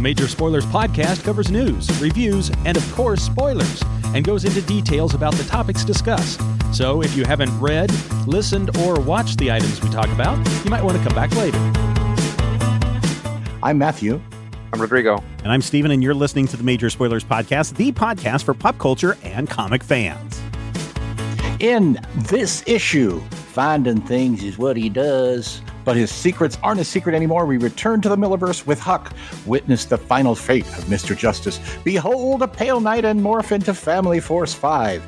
Major Spoilers podcast covers news, reviews, and of course, spoilers, and goes into details about the topics discussed. So if you haven't read, listened, or watched the items we talk about, you might want to come back later. I'm Matthew. I'm Rodrigo. And I'm Steven, and you're listening to the Major Spoilers podcast, the podcast for pop culture and comic fans. In this issue, finding things is what he does, but his secrets aren't a secret anymore. We return to the Millarverse with Huck. Witness the final fate of Mr. Justice. Behold a pale knight and morph into Family Force 5.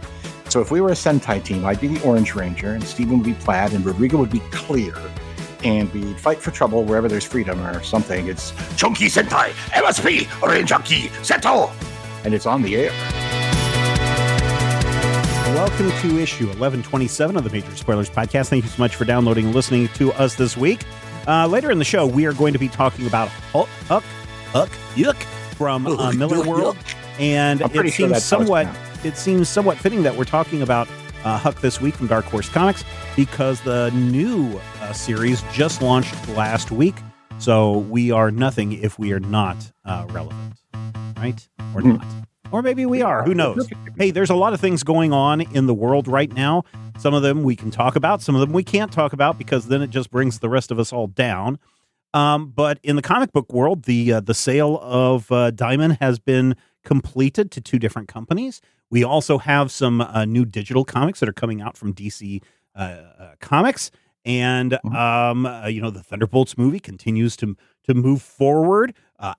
So if we were a Sentai team, I'd be the Orange Ranger, and Steven would be Plaid, and Rodrigo would be Clear. And we'd fight for trouble wherever there's freedom or something. It's Chunky Sentai, MSP, Orange-Junkie, Seto! And it's on the air. Welcome to issue 1127 of the Major Spoilers podcast. Thank you so much for downloading and listening to us this week. Later in the show, we are going to be talking about Huck from Millar World. And it seems somewhat fitting that we're talking about Huck this week from Dark Horse Comics because the new series just launched last week. So we are nothing if we are not relevant, right? Or not. Or maybe we are. Who knows? Hey, there's a lot of things going on in the world right now. Some of them we can talk about. Some of them we can't talk about because then it just brings the rest of us all down. But in the comic book world, the sale of Diamond has been completed to two different companies. We also have some new digital comics that are coming out from DC Comics. And, the Thunderbolts movie continues to move forward.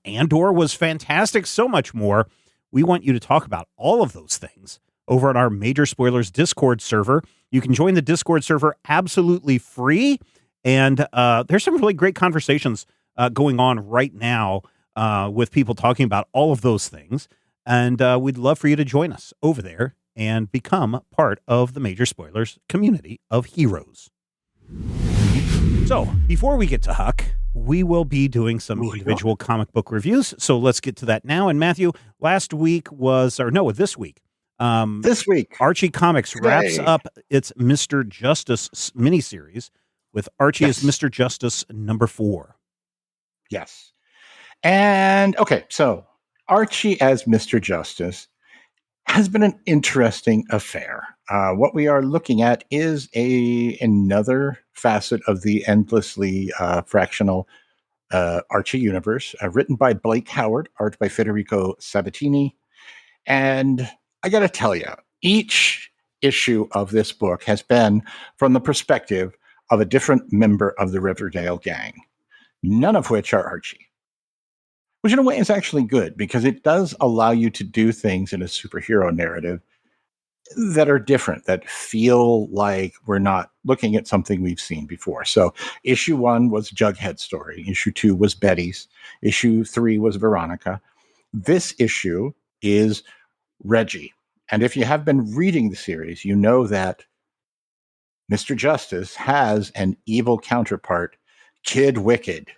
Andor was fantastic. So much more. We want you to talk about all of those things over at our Major Spoilers Discord server. You can join the Discord server absolutely free. And there's some really great conversations going on right now with people talking about all of those things. And we'd love for you to join us over there and become part of the Major Spoilers community of heroes. So before we get to Huck, we will be doing some individual comic book reviews. So let's get to that now. And Matthew, this week, Archie Comics wraps up its Mr. Justice miniseries with Archie as Mr. Justice number 4. Yes. And so Archie as Mr. Justice has been an interesting affair. What we are looking at is another facet of the endlessly fractional Archie universe, written by Blake Howard, art by Federico Sabbatini. And I got to tell you, each issue of this book has been from the perspective of a different member of the Riverdale gang, none of which are Archie. Which in a way is actually good because it does allow you to do things in a superhero narrative that are different, that feel like we're not looking at something we've seen before. So issue 1 was Jughead's story. Issue 2 was Betty's. Issue 3 was Veronica. This issue is Reggie. And if you have been reading the series, you know that Mr. Justice has an evil counterpart, Kid Wicked.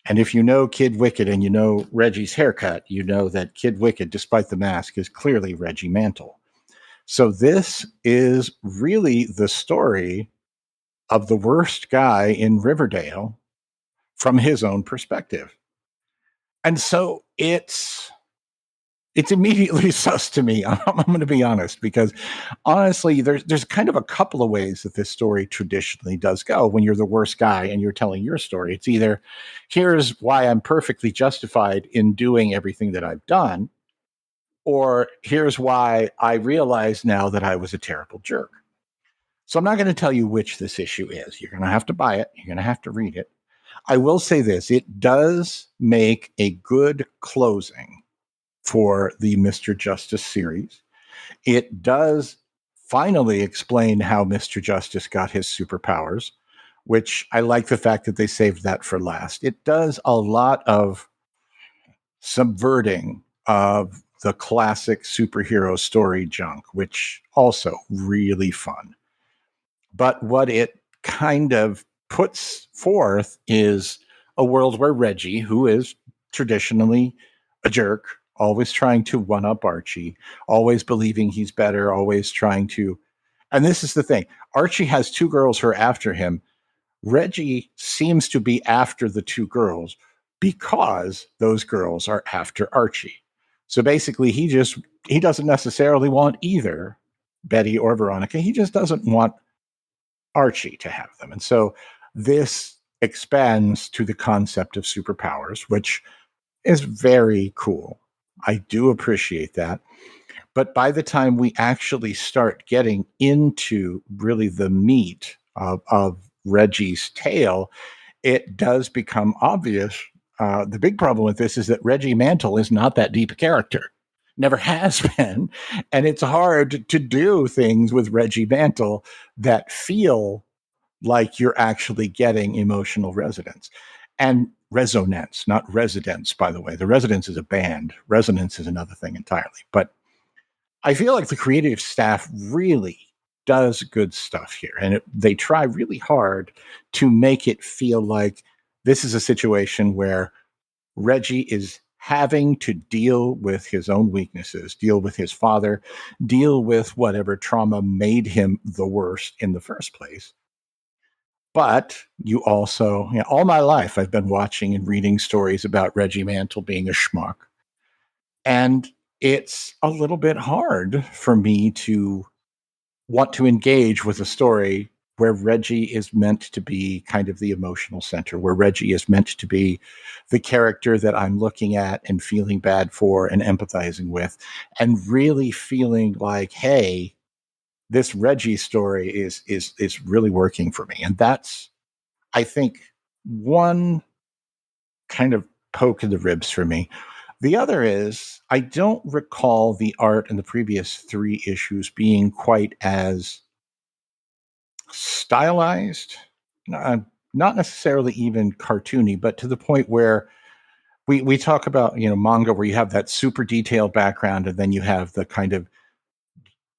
And if you know Kid Wicked and you know Reggie's haircut, you know that Kid Wicked, despite the mask, is clearly Reggie Mantle. So this is really the story of the worst guy in Riverdale from his own perspective. And so it's immediately sus to me. I'm going to be honest, because honestly, there's kind of a couple of ways that this story traditionally does go when you're the worst guy and you're telling your story. It's either, here's why I'm perfectly justified in doing everything that I've done, or here's why I realize now that I was a terrible jerk. So I'm not going to tell you which this issue is. You're going to have to buy it. You're going to have to read it. I will say this. It does make a good closing for the Mr. Justice series. It does finally explain how Mr. Justice got his superpowers, which I like the fact that they saved that for last. It does a lot of subverting of the classic superhero story junk, which also really fun. But what it kind of puts forth is a world where Reggie, who is traditionally a jerk, always trying to one-up Archie, always believing he's better, always trying to... And this is the thing. Archie has 2 girls who are after him. Reggie seems to be after the 2 girls, because those girls are after Archie. So basically, he doesn't necessarily want either Betty or Veronica. He just doesn't want Archie to have them. And so this expands to the concept of superpowers, which is very cool. I do appreciate that. But by the time we actually start getting into really the meat of Reggie's tale, it does become obvious. The big problem with this is that Reggie Mantle is not that deep a character. Never has been. And it's hard to do things with Reggie Mantle that feel like you're actually getting emotional resonance. And resonance, not residence, by the way. The Residence is a band. Resonance is another thing entirely. But I feel like the creative staff really does good stuff here. And they try really hard to make it feel like this is a situation where Reggie is having to deal with his own weaknesses, deal with his father, deal with whatever trauma made him the worst in the first place. But you also, all my life, I've been watching and reading stories about Reggie Mantle being a schmuck. And it's a little bit hard for me to want to engage with a story where Reggie is meant to be kind of the emotional center, where Reggie is meant to be the character that I'm looking at and feeling bad for and empathizing with, and really feeling like, hey, this Reggie story is really working for me. And that's, I think, one kind of poke in the ribs for me. The other is, I don't recall the art in the previous 3 issues being quite as stylized, not necessarily even cartoony, but to the point where we talk about, manga where you have that super detailed background and then you have the kind of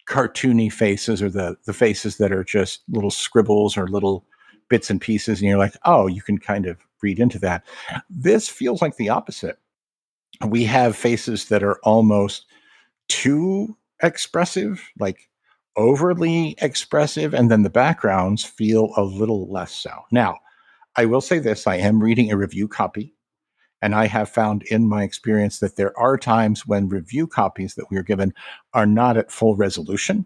cartoony faces, or the faces that are just little scribbles or little bits and pieces, and you're like, oh, you can kind of read into that. This feels like the opposite. We have faces that are almost too expressive, like overly expressive, and then the backgrounds feel a little less so. Now, I will say this, I am reading a review copy, and I have found in my experience that there are times when review copies that we are given are not at full resolution.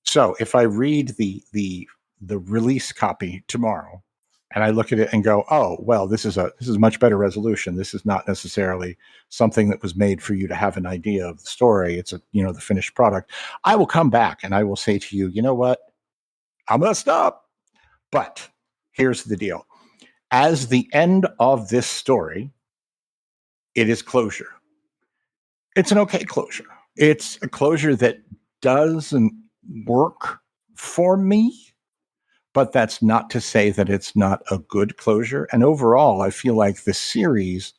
So if I read the release copy tomorrow and I look at it and go, oh, well, this is much better resolution. This is not necessarily something that was made for you to have an idea of the story. It's the finished product. I will come back and I will say to you, you know what? I messed up. But here's the deal. As the end of this story, it is closure. It's an okay closure. It's a closure that doesn't work for me, but that's not to say that it's not a good closure. And overall, I feel like the series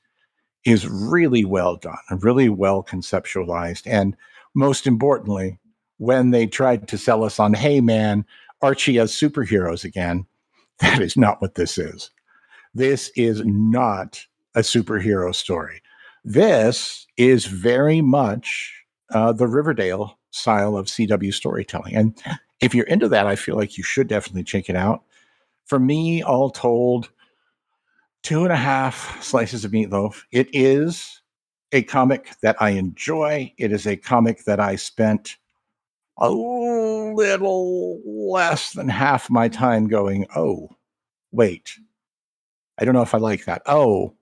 is really well done and really well conceptualized. And most importantly, when they tried to sell us on, hey, man, Archie has superheroes again, that is not what this is. This is not a superhero story. This is very much the Riverdale style of CW storytelling. And if you're into that, I feel like you should definitely check it out. For me, all told, 2.5 slices of meatloaf. It is a comic that I enjoy. It is a comic that I spent a little less than half my time going, oh, wait, I don't know if I like that. Oh,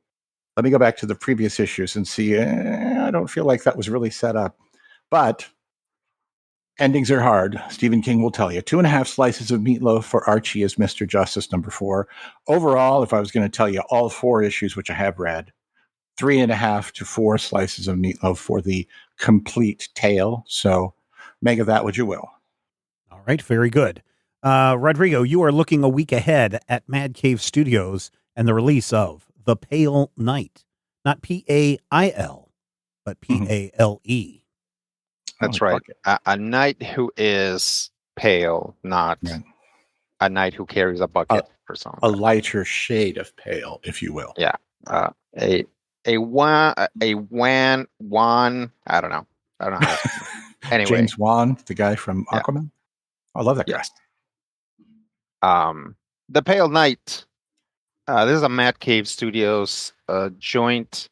let me go back to the previous issues and see. I don't feel like that was really set up. But endings are hard. Stephen King will tell you. 2.5 slices of meatloaf for Archie as Mr. Justice number 4. Overall, if I was going to tell you all 4 issues, which I have read, 3.5 to 4 slices of meatloaf for the complete tale. So make of that what you will. All right. Very good. Rodrigo, you are looking a week ahead at Mad Cave Studios and the release of The Pale Knight. Not P-A-I-L, but P-A-L-E. That's right. A knight who is pale, not a knight who carries a bucket for something. A lighter shade of pale, if you will. Yeah. A wan, I don't know how to anyway. James Wan, the guy from Aquaman. I love that guy. Yes. The Pale Knight This is a Mad Cave Studios joint.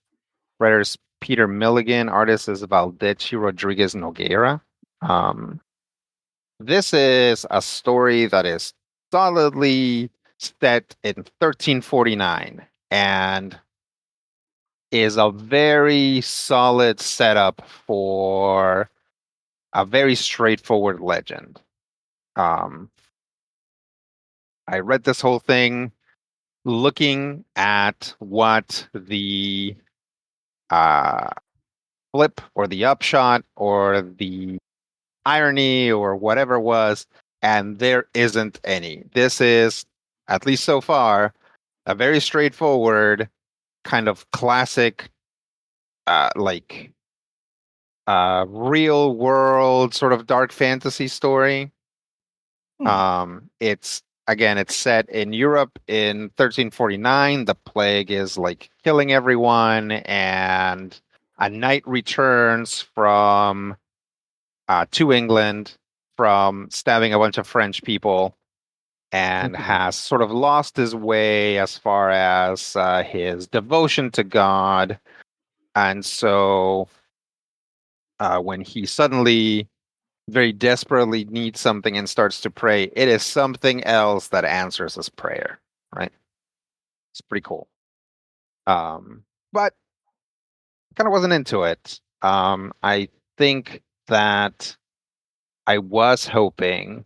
Writers Peter Milligan, artist is Valdechi Rodriguez Nogueira. This is a story that is solidly set in 1349 and is a very solid setup for a very straightforward legend. I read this whole thing looking at what the flip or the upshot or the irony or whatever was, and there isn't any. This is, at least so far, a very straightforward kind of classic, real world sort of dark fantasy story. It's set in Europe in 1349. The plague is like killing everyone, and a knight returns from to England from stabbing a bunch of French people and has sort of lost his way as far as his devotion to God. And so when he suddenly very desperately needs something and starts to pray, it is something else that answers his prayer, right? It's pretty cool. But kind of wasn't into it. I think that I was hoping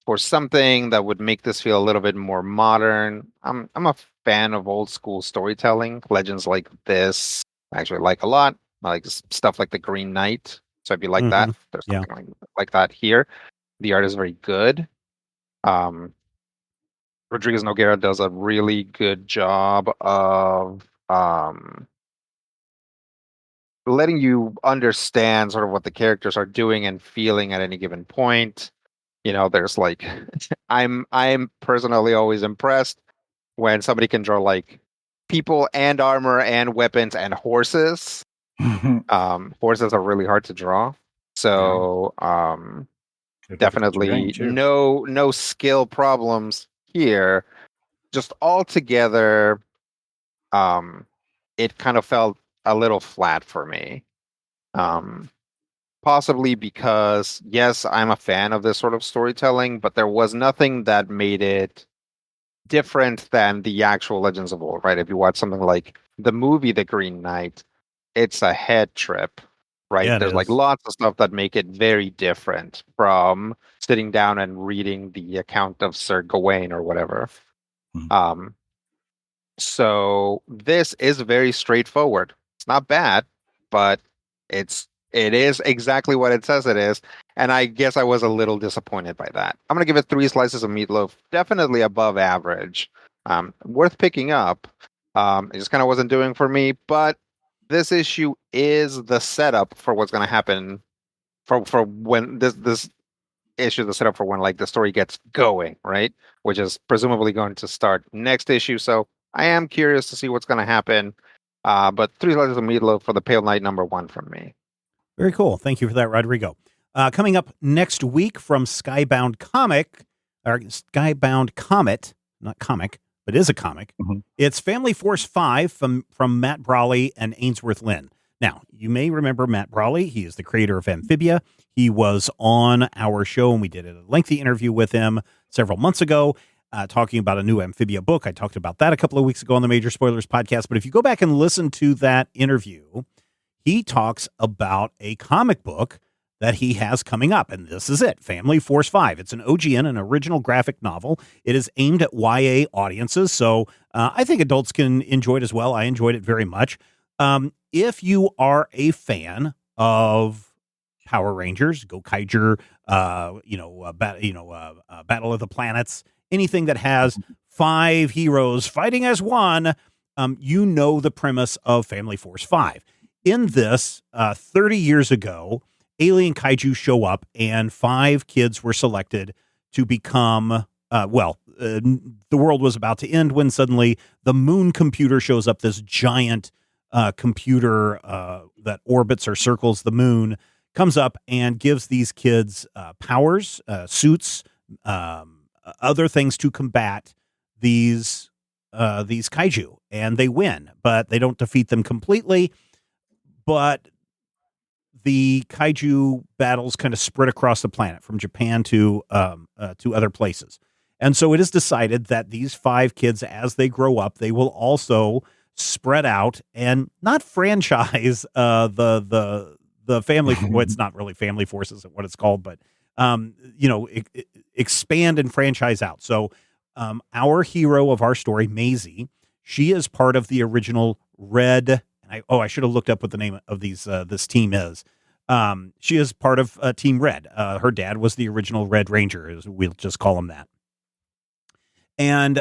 for something that would make this feel a little bit more modern. I'm a fan of old school storytelling. Legends like this I actually like a lot. I like stuff like the Green Knight. So if you like that, there's something like that here. The art is very good. Rodriguez Nogueira does a really good job of letting you understand sort of what the characters are doing and feeling at any given point. You know, there's like I'm personally always impressed when somebody can draw like people and armor and weapons and horses. Horses are really hard to draw. So definitely no skill problems here. Just all together, it kind of felt a little flat for me. Possibly because, yes, I'm a fan of this sort of storytelling, but there was nothing that made it different than the actual Legends of Old, right? If you watch something like the movie The Green Knight, it's a head trip, right? Yeah, there's like lots of stuff that make it very different from sitting down and reading the account of Sir Gawain or whatever. So this is very straightforward. It's not bad, but it is exactly what it says it is. And I guess I was a little disappointed by that. I'm going to give it 3 slices of meatloaf, definitely above average. Worth picking up. It just kind of wasn't doing for me, but this issue is the setup for what's going to happen for when this issue, the setup for when like the story gets going, right? Which is presumably going to start next issue. So I am curious to see what's going to happen. But 3 slices of meatloaf for the Pale Knight #1 from me. Very cool. Thank you for that, Rodrigo. Coming up next week from Skybound Comet, not comic, but is a comic. It's Family Force 5 from Matt Brawley and Ainsworth Lin. Now, you may remember Matt Brawley. He is the creator of Amphibia. He was on our show, and we did a lengthy interview with him several months ago, talking about a new Amphibia book. I talked about that a couple of weeks ago on the Major Spoilers podcast. But if you go back and listen to that interview, he talks about a comic book that he has coming up, and this is it, Family Force 5. It's an OGN, an original graphic novel. It is aimed at YA audiences, so I think adults can enjoy it as well. I enjoyed it very much. If you are a fan of Power Rangers, Gokaiger, Battle of the Planets, anything that has 5 heroes fighting as one, you know the premise of Family Force 5. In this, 30 years ago, alien kaiju show up, and 5 kids were selected to become, the world was about to end when suddenly the moon computer shows up, this giant computer that orbits or circles the moon, comes up and gives these kids powers, suits, other things to combat these these kaiju, and they win, but they don't defeat them completely. But the kaiju battles kind of spread across the planet from Japan to other places. And so it is decided that these 5 kids, as they grow up, they will also spread out and not franchise the family. Well, it's not really family forces, what it's called, but expand and franchise out. So our hero of our story, Maise, she is part of the original Red. And I should have looked up what the name of this team is. She is part of Team Red. Her dad was the original Red Ranger, we'll just call him that. And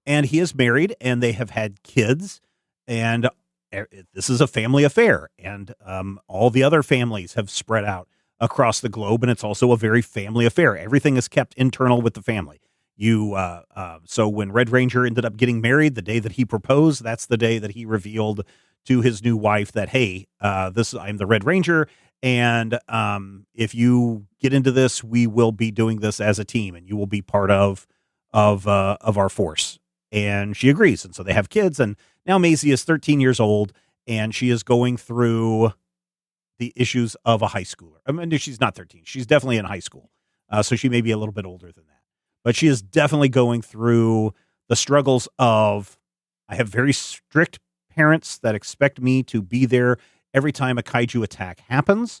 he is married, and they have had kids, and this is a family affair, and all the other families have spread out across the globe, and it's also a very family affair. Everything is kept internal with the family. So when Red Ranger ended up getting married, the day that he proposed, that's the day that he revealed to his new wife that, hey, I'm the Red Ranger, and if you get into this, we will be doing this as a team, and you will be part of our force. And she agrees, and so they have kids, and now Maise is 13 years old, and she is going through the issues of a high schooler. I mean, she's not 13; she's definitely in high school, so she may be a little bit older than that. But she is definitely going through the struggles of, I have very strict parents that expect me to be there every time a kaiju attack happens,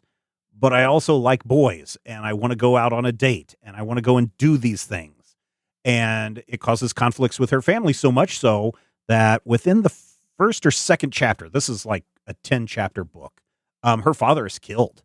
but I also like boys, and I want to go out on a date, and I want to go and do these things. And it causes conflicts with her family, so much so that within the first or second chapter, this is like a 10-chapter book, her father is killed.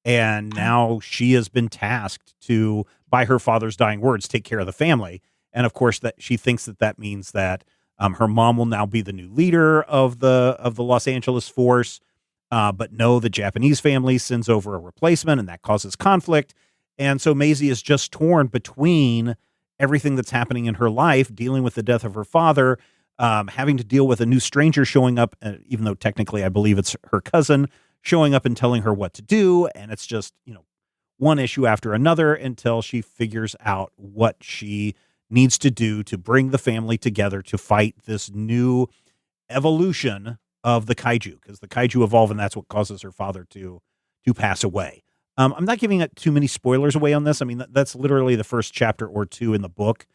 And now she has been tasked to, by her father's dying words, take care of the family. And of course, that she thinks that means that her mom will now be the new leader of the Los Angeles force. But no, the Japanese family sends over a replacement, and that causes conflict. And so Maise is just torn between everything that's happening in her life, dealing with the death of her father, having to deal with a new stranger showing up, even though technically I believe it's her cousin, showing up and telling her what to do. And it's just, one issue after another until she figures out what she needs to do to bring the family together to fight this new evolution of the kaiju, because the kaiju evolve, and that's what causes her father to pass away. I'm not giving it too many spoilers away on this. I mean, that's literally the first chapter or two in the book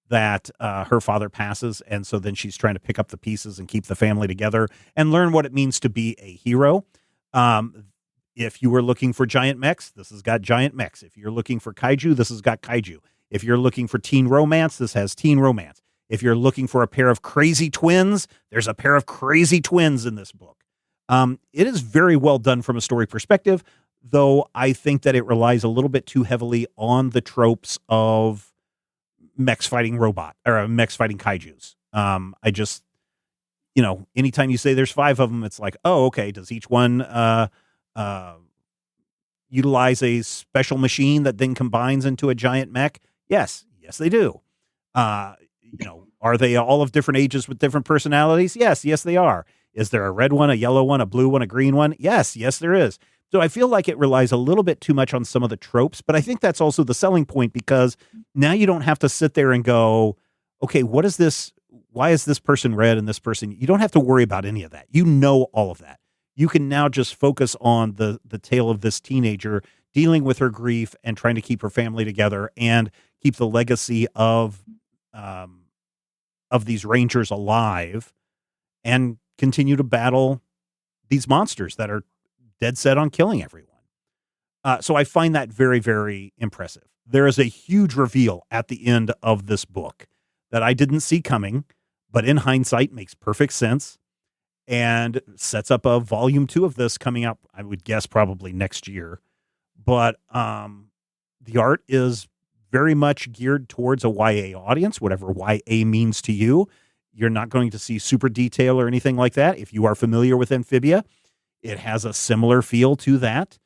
that her father passes. And so then she's trying to pick up the pieces and keep the family together and learn what it means to be a hero. If you were looking for giant mechs, this has got giant mechs. If you're looking for kaiju, this has got kaiju. If you're looking for teen romance, this has teen romance. If you're looking for a pair of crazy twins, there's a pair of crazy twins in this book. It is very well done from a story perspective, though I think that it relies a little bit too heavily on the tropes of mechs fighting mechs fighting kaijus. I just, anytime you say there's 5 of them, it's like, oh, okay. Does each one utilize a special machine that then combines into a giant mech? Yes, they do. Are they all of different ages with different personalities? Yes, they are. Is there a red one, a yellow one, a blue one, a green one? Yes, there is. So I feel like it relies a little bit too much on some of the tropes, but I think that's also the selling point, because now you don't have to sit there and go, okay, what is this? Why is this person red and this person? You don't have to worry about any of that. You know all of that. You can now just focus on the tale of this teenager dealing with her grief and trying to keep her family together and keep the legacy of these Rangers alive and continue to battle these monsters that are dead set on killing everyone. So I find that very, very impressive. There is a huge reveal at the end of this book that I didn't see coming, but in hindsight makes perfect sense and sets up a volume 2 of this coming out, I would guess probably next year. But the art is very much geared towards a YA audience, whatever YA means to you. You're not going to see super detail or anything like that. If you are familiar with Amphibia, it has a similar feel to that.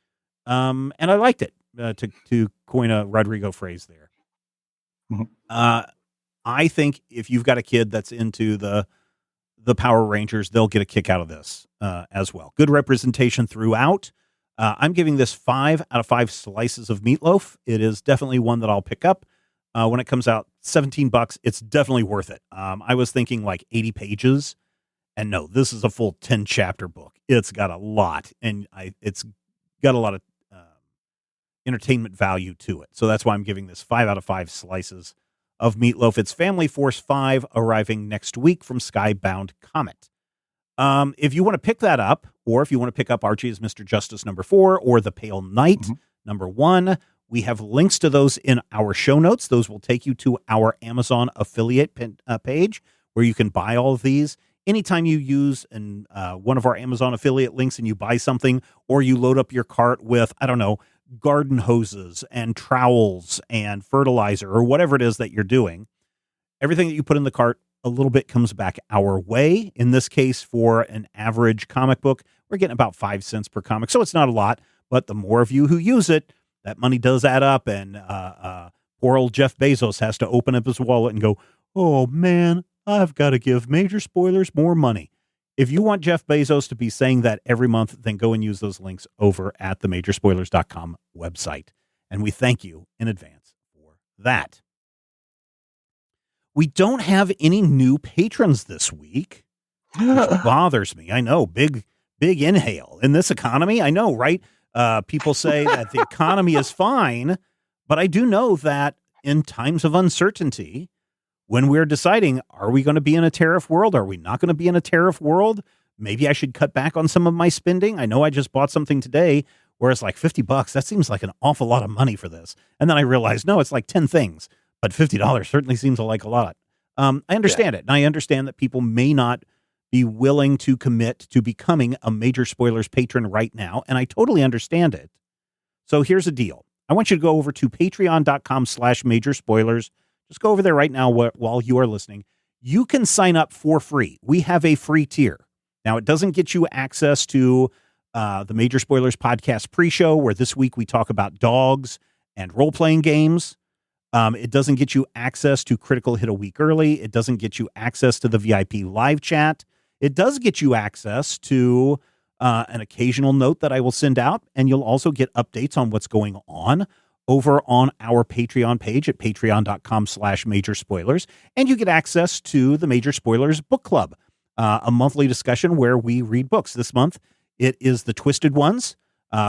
And I liked it, to coin a Rodrigo phrase there. Mm-hmm. I think if you've got a kid that's into the Power Rangers, they'll get a kick out of this as well. Good representation throughout. I'm giving this 5 out of 5 slices of meatloaf. It is definitely one that I'll pick up when it comes out $17. It's definitely worth it. I was thinking like 80 pages, and no, this is a full 10 chapter book. It's got a lot, and it's got a lot of entertainment value to it. So that's why I'm giving this 5 out of 5 slices of meatloaf. It's Family Force 5, arriving next week from Skybound Comet. If you want to pick that up, or if you want to pick up Archie as Mr. Justice number 4 or The Pale Knight number 1, we have links to those in our show notes. Those will take you to our Amazon affiliate page where you can buy all of these. Anytime you use one of our Amazon affiliate links and you buy something, or you load up your cart with, I don't know, garden hoses and trowels and fertilizer or whatever it is that you're doing, everything that you put in the cart, a little bit comes back our way. In this case, for an average comic book, we're getting about 5 cents per comic. So it's not a lot, but the more of you who use it, that money does add up. And poor old Jeff Bezos has to open up his wallet and go, oh man, I've got to give Major Spoilers more money. If you want Jeff Bezos to be saying that every month, then go and use those links over at the majorspoilers.com website. And we thank you in advance for that. We don't have any new patrons this week, which bothers me. I know, big inhale in this economy. I know, right? People say that the economy is fine, but I do know that in times of uncertainty, when we're deciding, are we going to be in a tariff world? Are we not going to be in a tariff world? Maybe I should cut back on some of my spending. I know I just bought something today where it's like $50. That seems like an awful lot of money for this. And then I realized, no, it's like 10 things, but $50 certainly seems like a lot. I understand it. And I understand that people may not be willing to commit to becoming a Major Spoilers patron right now. And I totally understand it. So here's the deal. I want you to go over to patreon.com/Major Spoilers. Just go over there right now while you are listening. You can sign up for free. We have a free tier. Now, it doesn't get you access to the Major Spoilers podcast pre-show, where this week we talk about dogs and role-playing games. It doesn't get you access to Critical Hit a week early. It doesn't get you access to the VIP live chat. It does get you access to an occasional note that I will send out, and you'll also get updates on what's going on over on our Patreon page at patreon.com/Major Spoilers. And you get access to the Major Spoilers Book Club, a monthly discussion where we read books. This month, it is The Twisted Ones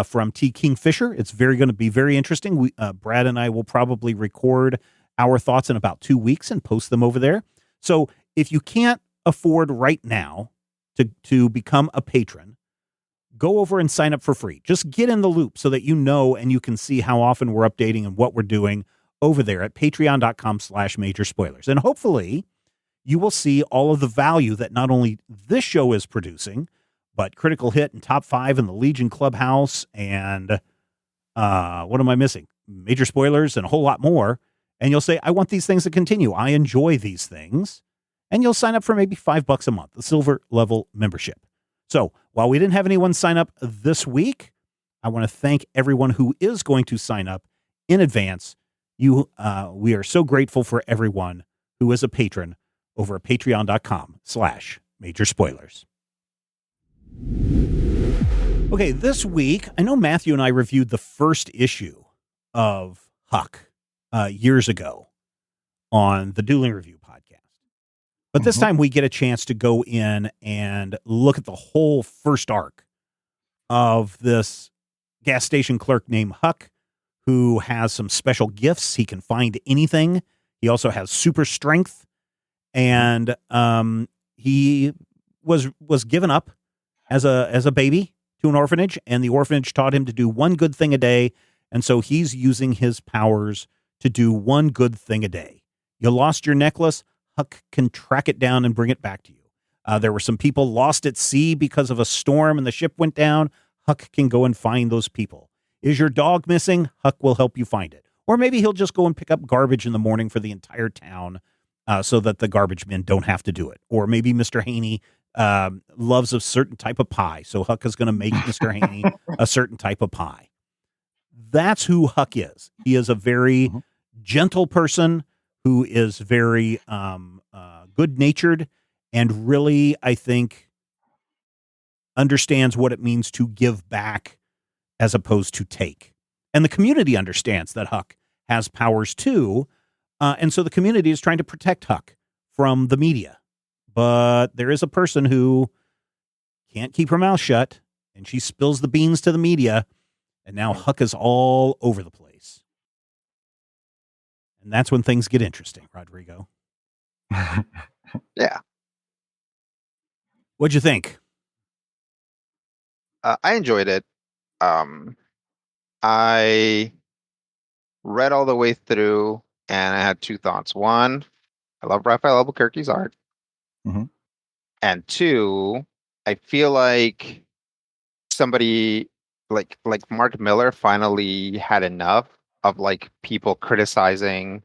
from T. Kingfisher. It's going to be very interesting. Brad and I will probably record our thoughts in about 2 weeks and post them over there. So if you can't afford right now to become a patron, go over and sign up for free. Just get in the loop so that you know and you can see how often we're updating and what we're doing over there at patreon.com/Major Spoilers. And hopefully you will see all of the value that not only this show is producing, but Critical Hit and Top 5 and the Legion Clubhouse and what am I missing? Major Spoilers and a whole lot more. And you'll say, I want these things to continue. I enjoy these things. And you'll sign up for maybe $5 a month, the silver level membership. So while we didn't have anyone sign up this week, I want to thank everyone who is going to sign up in advance. We are so grateful for everyone who is a patron over at patreon.com/Major Spoilers. Okay, this week, I know Matthew and I reviewed the first issue of Huck years ago on the Dueling Review podcast. But this time we get a chance to go in and look at the whole first arc of this gas station clerk named Huck, who has some special gifts. He can find anything. He also has super strength. And he was given up as a baby to an orphanage, and the orphanage taught him to do one good thing a day. And so he's using his powers to do one good thing a day. You lost your necklace, Huck can track it down and bring it back to you. There were some people lost at sea because of a storm and the ship went down. Huck can go and find those people. Is your dog missing? Huck will help you find it. Or maybe he'll just go and pick up garbage in the morning for the entire town so that the garbage men don't have to do it. Or maybe Mr. Haney loves a certain type of pie, so Huck is going to make Mr. Haney a certain type of pie. That's who Huck is. He is a very gentle person who is very good-natured and really, I think, understands what it means to give back as opposed to take. And the community understands that Huck has powers too, And so the community is trying to protect Huck from the media. But there is a person who can't keep her mouth shut, and she spills the beans to the media, and now Huck is all over the place. And that's when things get interesting, Rodrigo. Yeah. What'd you think? I enjoyed it. I read all the way through, and I had two thoughts. One, I love Rafael Albuquerque's art. Mm-hmm. And two, I feel like somebody like Mark Millar finally had enough of like people criticizing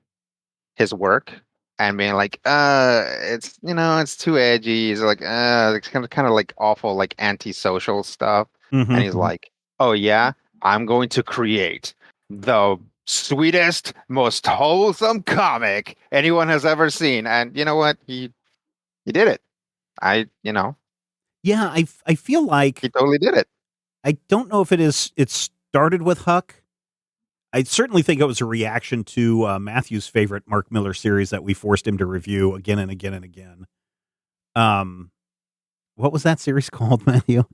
his work and being like, it's it's too edgy. He's like, it's kind of like awful, like antisocial stuff. Mm-hmm. And he's like, oh yeah, I'm going to create the sweetest, most wholesome comic anyone has ever seen. And you know what? He did it. Yeah, I feel like he totally did it. I don't know if it started with Huck. I certainly think it was a reaction to Matthew's favorite Mark Millar series that we forced him to review again and again and again. What was that series called, Matthew?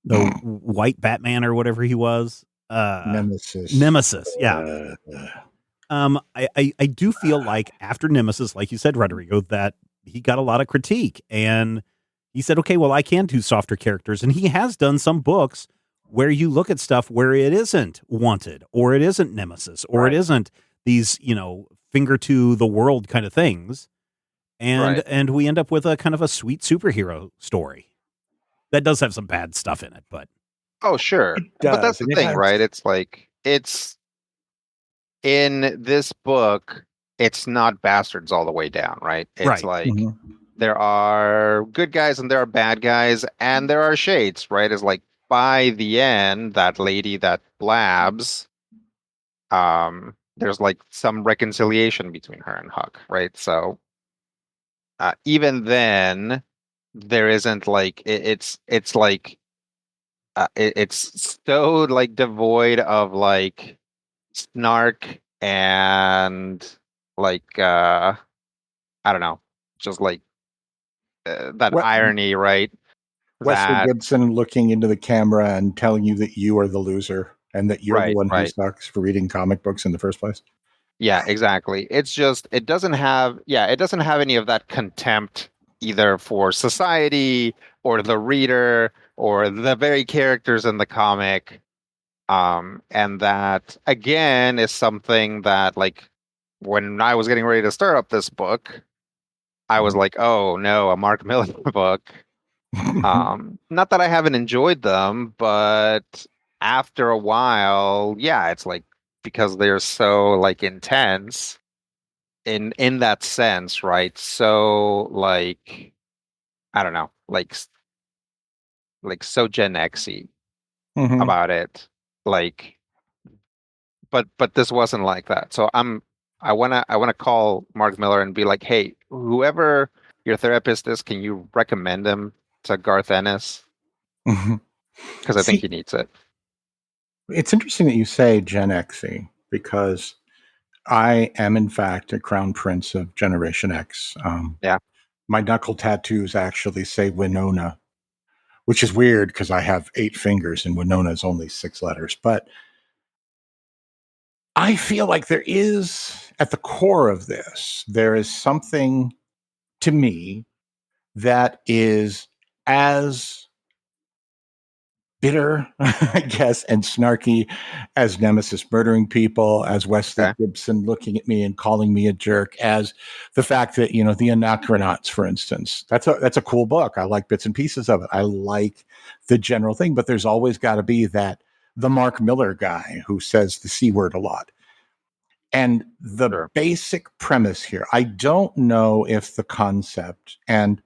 The White Batman or whatever he was. Nemesis. Yeah. I do feel like after Nemesis, like you said, Rodrigo, that he got a lot of critique, and he said, okay, well, I can do softer characters. And he has done some books where you look at stuff where it isn't Wanted, or it isn't Nemesis, or it isn't these, finger to the world kind of things. And we end up with a kind of a sweet superhero story that does have some bad stuff in it, but. Oh, sure. But that's the thing, right? It's like, it's in this book, it's not bastards all the way down, right? It's like, there are good guys and there are bad guys, and there are shades, right? It's like, by the end, that lady that blabs, there's like some reconciliation between her and Huck, right? So even then, there isn't like it's like it's so like devoid of like snark and like I don't know, just like that irony, right? Wesley Gibson looking into the camera and telling you that you are the loser and that you're the one who sucks for reading comic books in the first place. Yeah, exactly. It's just, it doesn't have any of that contempt either for society or the reader or the very characters in the comic. And that, again, is something that, like, when I was getting ready to start up this book, I was like, oh no, a Mark Millar book. Not that I haven't enjoyed them, but after a while, yeah, it's like, because they're so like intense in that sense, right? So like, I don't know, like so Gen X-y about it. Like, but this wasn't like that. So I wanna call Mark Millar and be like, hey, whoever your therapist is, can you recommend him to Garth Ennis? Because I think he needs it. It's interesting that you say Gen X-y, because I am, in fact, a crown prince of Generation X. My knuckle tattoos actually say Winona, which is weird because I have 8 fingers and Winona is only 6 letters. But I feel like there is, at the core of this, there is something to me that is as bitter, I guess, and snarky as Nemesis murdering people, as Wesley Gibson looking at me and calling me a jerk, as the fact that, the Anachronauts, for instance, that's a cool book. I like bits and pieces of it. I like the general thing, but there's always got to be the Mark Millar guy who says the C word a lot. And the basic premise here, I don't know if the concept, and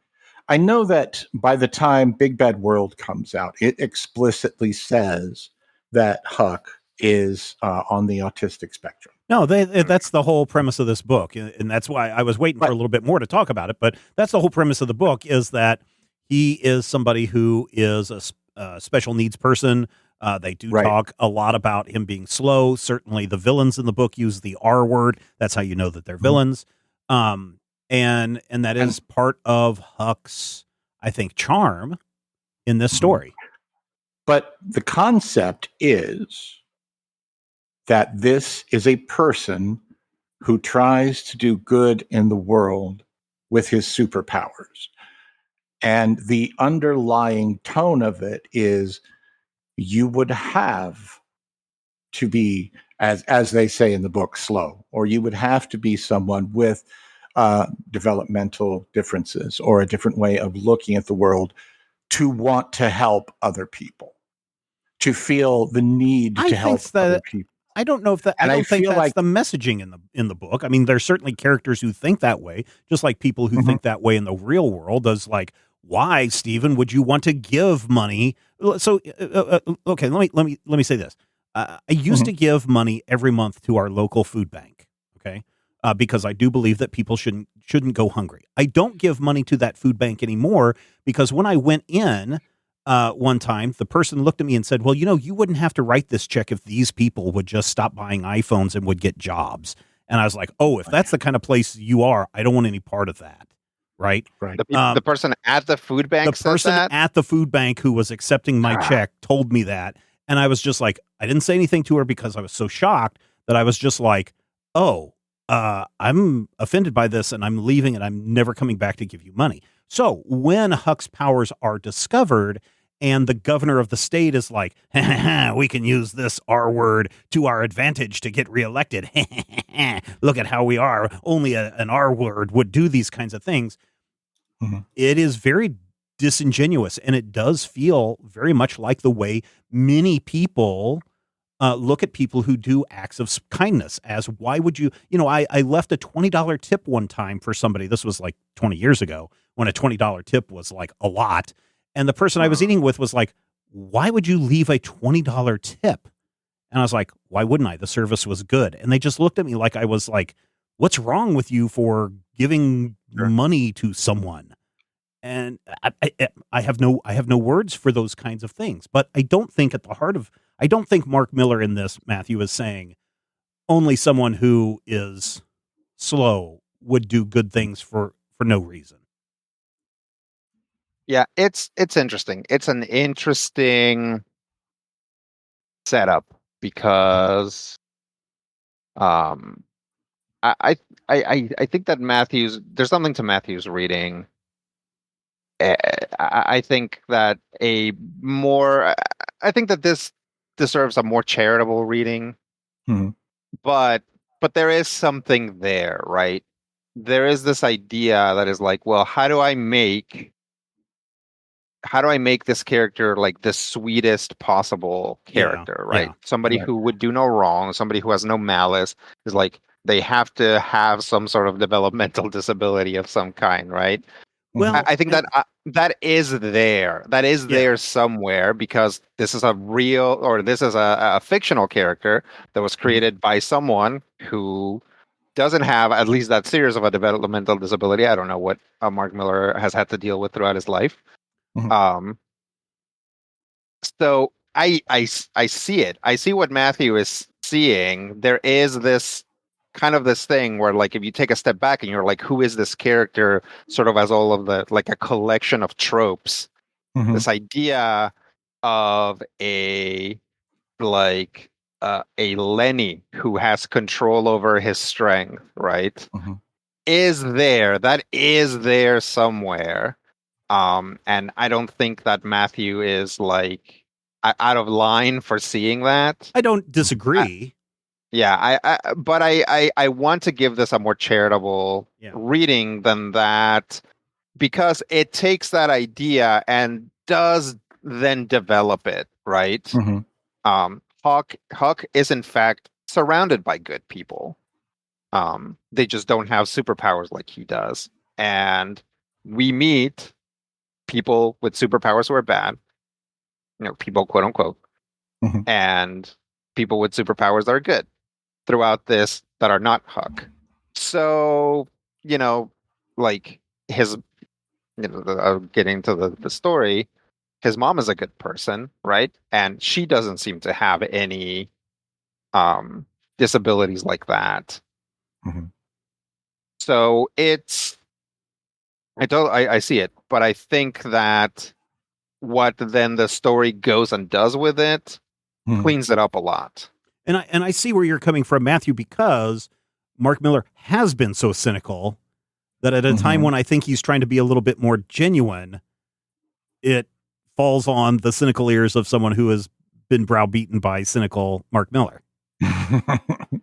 I know that by the time Big Bad World comes out, it explicitly says that Huck is on the autistic spectrum. No, that's the whole premise of this book, and that's why I was waiting for a little bit more to talk about it. But that's the whole premise of the book, is that he is somebody who is a special needs person They do talk a lot about him being slow. Certainly the villains in the book use the R word. That's how you know that they're villains. And that is part of Huck's, I think, charm in this story. But the concept is that this is a person who tries to do good in the world with his superpowers. And the underlying tone of it is you would have to be, as they say in the book, slow, or you would have to be someone with developmental differences or a different way of looking at the world to want to help other people, to feel the need to help other people. I don't know if that. I don't think that's the messaging in the book. I mean, there's certainly characters who think that way, just like people who think that way in the real world. As like, why, Stephen, would you want to give money? So, okay, let me say this. I used to give money every month to our local food bank. Okay, because I do believe that people shouldn't go hungry. I don't give money to that food bank anymore because when I went in. One time, the person looked at me and said, well, you wouldn't have to write this check if these people would just stop buying iPhones and would get jobs. And I was like, oh, if that's the kind of place you are, I don't want any part of that. Right. The person at the food bank at the food bank who was accepting my check told me that. And I was just like, I didn't say anything to her because I was so shocked that I was just like, oh, I'm offended by this and I'm leaving and I'm never coming back to give you money. So when Huck's powers are discovered and the governor of the state is like, we can use this R word to our advantage to get reelected. Look at how we are. Only an R word would do these kinds of things. It is very disingenuous, and it does feel very much like the way many people look at people who do acts of kindness as why would you, I left a $20 tip one time for somebody. This was like 20 years ago when a $20 tip was like a lot. And the person I was eating with was like, why would you leave a $20 tip? And I was like, why wouldn't I? The service was good. And they just looked at me like I was like, what's wrong with you for giving money to someone? And I have no words for those kinds of things. But I don't think I don't think Mark Millar in this, Matthew, is saying only someone who is slow would do good things for no reason. Yeah, it's interesting. It's an interesting setup because I think that there's something to Matthew's reading. I think that this deserves a more charitable reading. But there is something there, right? There is this idea that is like, well, how do I make this character like the sweetest possible character, right? Somebody who would do no wrong, somebody who has no malice, is like they have to have some sort of developmental disability of some kind, right? Well, I think that is there. That is there somewhere because this is a fictional character that was created by someone who doesn't have at least that serious of a developmental disability. I don't know what Mark Millar has had to deal with throughout his life. So I see it. I see what Matthew is seeing. There is this kind of this thing where, like, if you take a step back and you're like, who is this character? Sort of as all of the, like, a collection of tropes. This idea of a Lenny who has control over his strength, right? Is there. That is there somewhere. And I don't think that Matthew is like out of line for seeing that. I don't disagree. But I want to give this a more charitable reading than that because it takes that idea and does then develop it, right? Huck is in fact surrounded by good people. They just don't have superpowers like he does. And we meet people with superpowers who are bad, people, quote unquote, and people with superpowers that are good throughout this that are not Huck. So, like his, getting to the story, his mom is a good person, right? And she doesn't seem to have any disabilities like that. Mm-hmm. So I see it, but I think that what then the story goes and does with it cleans it up a lot. And I see where you're coming from, Matthew, because Mark Millar has been so cynical that at a time when I think he's trying to be a little bit more genuine, it falls on the cynical ears of someone who has been browbeaten by cynical Mark Millar.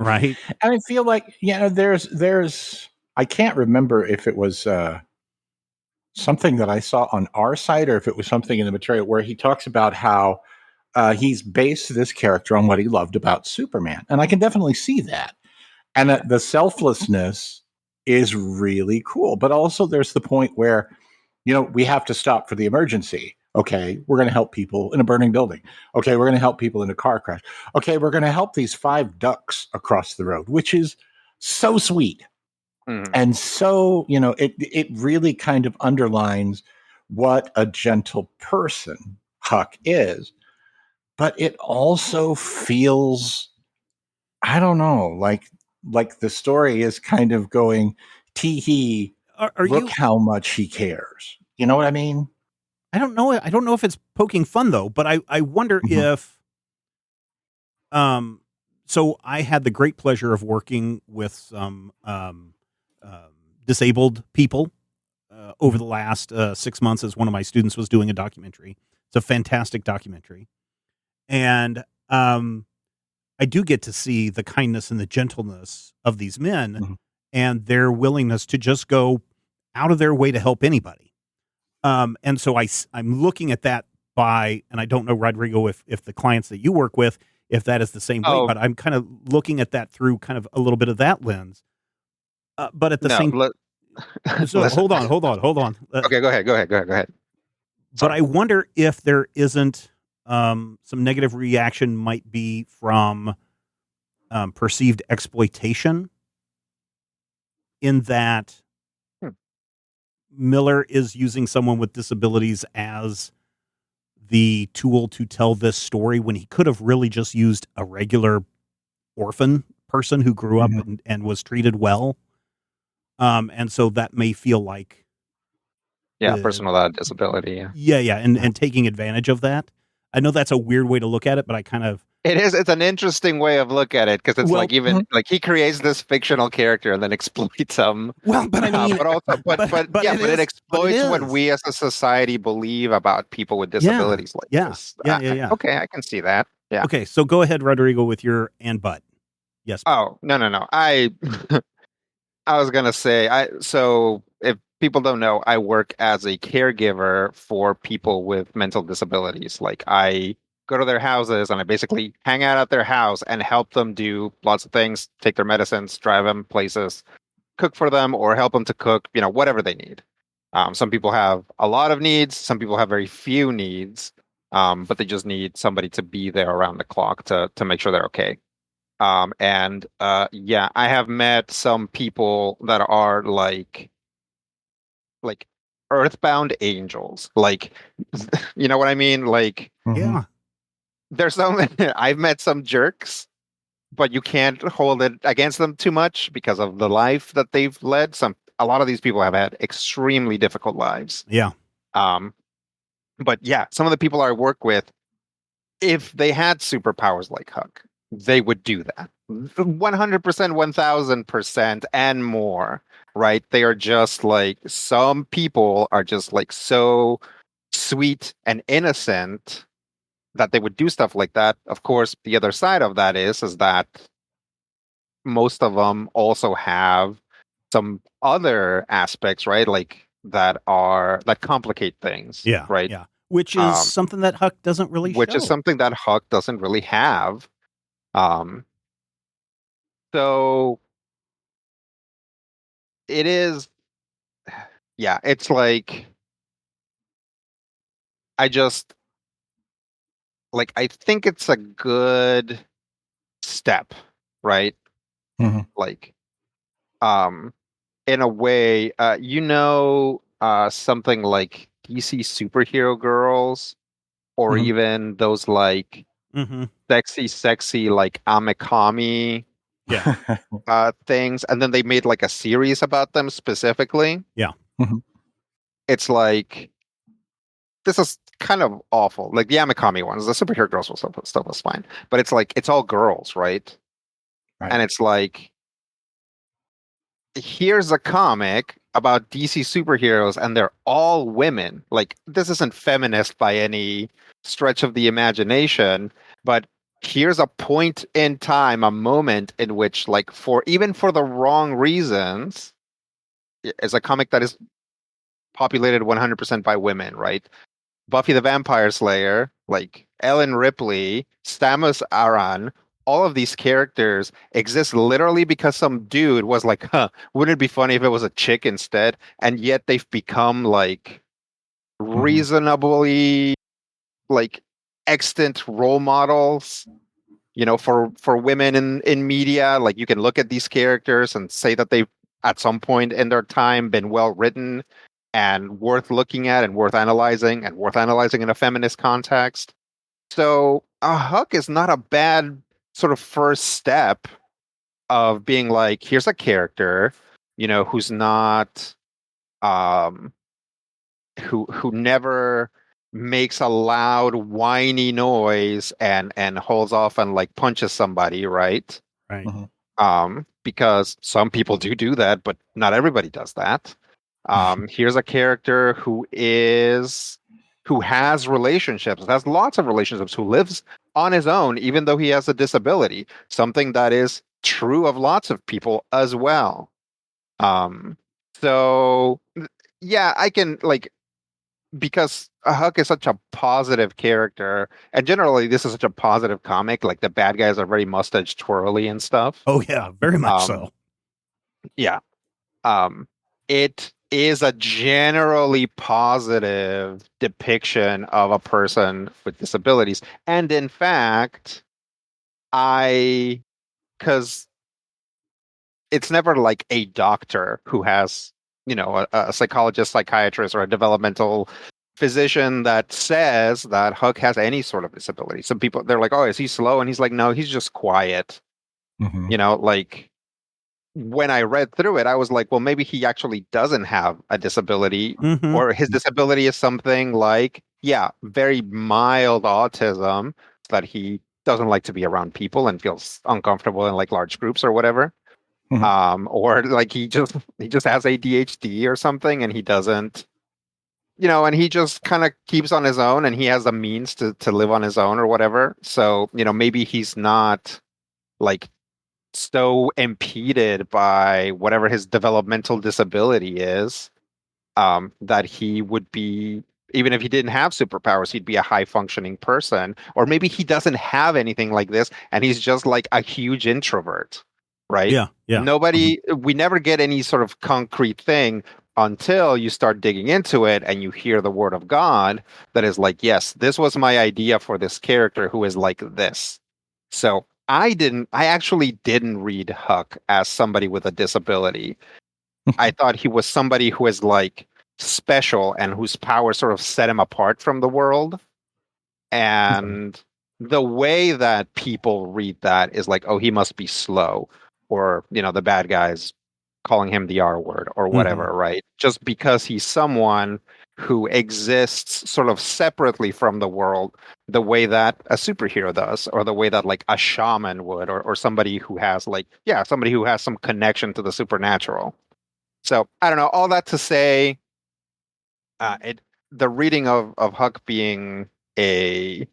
Right? And I feel like, there's I can't remember if it was something that I saw on our site or if it was something in the material where he talks about how he's based this character on what he loved about Superman. And I can definitely see that. And the selflessness is really cool. But also there's the point where, we have to stop for the emergency. Okay, we're going to help people in a burning building. Okay, we're going to help people in a car crash. Okay, we're going to help these 5 ducks across the road, which is so sweet. And so, it really kind of underlines what a gentle person Huck is. But it also feels, I don't know, like the story is kind of going, tee-hee, look how much he cares. You know what I mean? I don't know. I don't know if it's poking fun though, but I wonder if, so I had the great pleasure of working with some, disabled people, over the last 6 months as one of my students was doing a documentary. It's a fantastic documentary. And, I do get to see the kindness and the gentleness of these men and their willingness to just go out of their way to help anybody. And so I'm looking at that and I don't know, Rodrigo, if the clients that you work with, if that is the same way, but I'm kind of looking at that through kind of a little bit of that lens. But at the same so hold on. Okay, go ahead. But I wonder if there isn't some negative reaction might be from perceived exploitation in that Millar is using someone with disabilities as the tool to tell this story when he could have really just used a regular orphan person who grew up and was treated well. And so that may feel like person without a disability. Yeah. And taking advantage of that. I know that's a weird way to look at it, but I kind of... It is. It's an interesting way of look at it because it's like he creates this fictional character and then exploits them. Well, but I mean, but it exploits what we as a society believe about people with disabilities like this. Yeah. Okay, I can see that. Yeah. Okay, so go ahead, Rodrigo, with your but. Yes. Oh, no. I was gonna say so if people don't know, I work as a caregiver for people with mental disabilities. Like I go to their houses and I basically hang out at their house and help them do lots of things, take their medicines, drive them places, cook for them, or help them to cook, whatever they need. Some people have a lot of needs. Some people have very few needs, but they just need somebody to be there around the clock to make sure they're okay. I have met some people that are like earthbound angels. Like, you know what I mean? Like, yeah. There's I've met some jerks, but you can't hold it against them too much because of the life that they've led. A lot of these people have had extremely difficult lives. Yeah. But yeah, some of the people I work with, if they had superpowers like Huck, they would do that. 100%, 1000% and more, right? They are just like, some people are just like so sweet and innocent that they would do stuff like that. Of course, the other side of that is that most of them also have some other aspects, right? Like that complicate things. Yeah. Right. Yeah. Which is something that Huck doesn't really Which show. is something that Huck doesn't really have. So it is, it's like, I think it's a good step, right? Like, in a way, something like DC Superhero Girls, or even those like sexy like amekami things, and then they made like a series about them specifically. Yeah. It's like, this is kind of awful. Like the amekami ones, the superhero girls stuff was fine, but it's like it's all girls, right? And it's like, here's a comic about DC superheroes and they're all women. Like, this isn't feminist by any stretch of the imagination, but here's a point in time, a moment in which, like, even for the wrong reasons, is a comic that is populated 100% by women, right? Buffy the Vampire Slayer, like Ellen Ripley, Samus Aran, all of these characters exist literally because some dude was like, wouldn't it be funny if it was a chick instead? And yet they've become like reasonably like extant role models, for women in media. Like, you can look at these characters and say that they've at some point in their time been well written and worth looking at and worth analyzing in a feminist context. So Huck is not a bad sort of first step of being like, here's a character, who's not, who never makes a loud whiny noise and holds off and like punches somebody, right? Right. Because some people do that, but not everybody does that. Here's a character who has relationships, has lots of relationships, who lives on his own, even though he has a disability, something that is true of lots of people as well. So yeah, I can like, because Huck is such a positive character, and generally this is such a positive comic, like the bad guys are very mustache twirly and stuff. Oh yeah, very much so. Yeah. It is a generally positive depiction of a person with disabilities. And in fact, because it's never like a doctor who has, a psychologist, psychiatrist, or a developmental physician that says that Huck has any sort of disability. Some people, they're like, oh, is he slow? And he's like, no, he's just quiet. Like, when I read through it, I was like, well, maybe he actually doesn't have a disability, or his disability is something like, very mild autism, that he doesn't like to be around people and feels uncomfortable in like large groups or whatever. Or like he just has ADHD or something, and he doesn't, and he just kind of keeps on his own, and he has the means to live on his own or whatever. So, maybe he's not like so impeded by whatever his developmental disability is, that he would be, even if he didn't have superpowers, he'd be a high functioning person. Or maybe he doesn't have anything like this and he's just like a huge introvert, right? Yeah. We never get any sort of concrete thing until you start digging into it and you hear the word of God that is like, yes, this was my idea for this character who is like this. So I actually didn't read Huck as somebody with a disability. I thought he was somebody who is like special and whose power sort of set him apart from the world. And the way that people read that is like, oh, he must be slow, or, the bad guys calling him the R word or whatever, right? Just because he's someone who exists sort of separately from the world, the way that a superhero does, or the way that like a shaman would, or somebody who has some connection to the supernatural. So I don't know, all that to say, the reading of Huck being a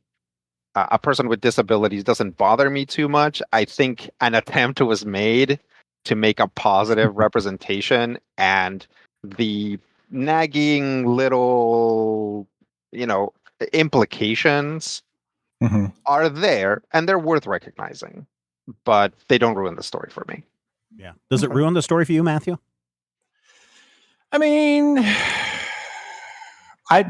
person with disabilities doesn't bother me too much. I think an attempt was made to make a positive representation, and the nagging little, implications are there, and they're worth recognizing, but they don't ruin the story for me. Yeah. Does it ruin the story for you, Matthew? I mean, how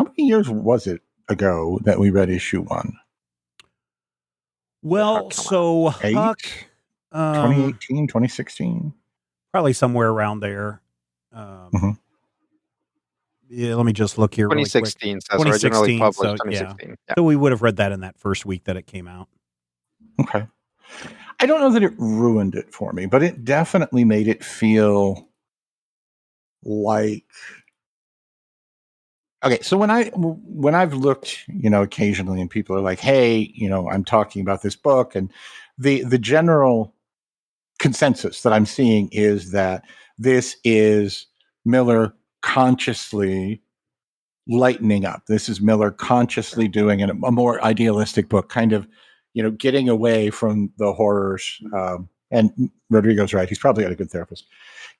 many years was it ago that we read issue 1? Well, so Huck, 2018, 2016, probably somewhere around there. let me just look here. 2016 says 2016, originally published so, 2016. Yeah. So we would have read that in that first week that it came out. Okay. I don't know that it ruined it for me, but it definitely made it feel like, okay, so when I've looked, occasionally, and people are like, hey, I'm talking about this book, and the general consensus that I'm seeing is that this is Millar consciously lightening up. This is Millar consciously doing a more idealistic book, kind of, getting away from the horrors. And Rodrigo's right; he's probably got a good therapist.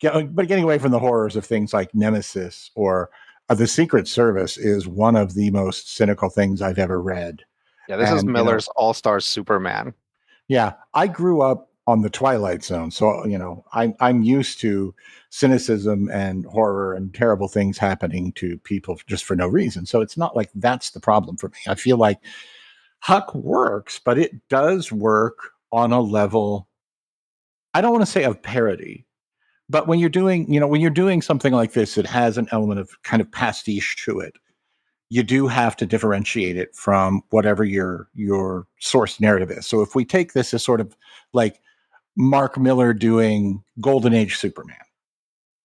But getting away from the horrors of things like Nemesis or The Secret Service is one of the most cynical things I've ever read. Yeah, this is Millar's All-Star Superman. Yeah, I grew up on the Twilight Zone, so I'm used to cynicism and horror and terrible things happening to people just for no reason. So it's not like that's the problem for me. I feel like Huck works, but it does work on a level, I don't want to say of parody, but when you're doing something like this, it has an element of kind of pastiche to it. You do have to differentiate it from whatever your source narrative is. So if we take this as sort of like Mark Millar doing Golden Age Superman,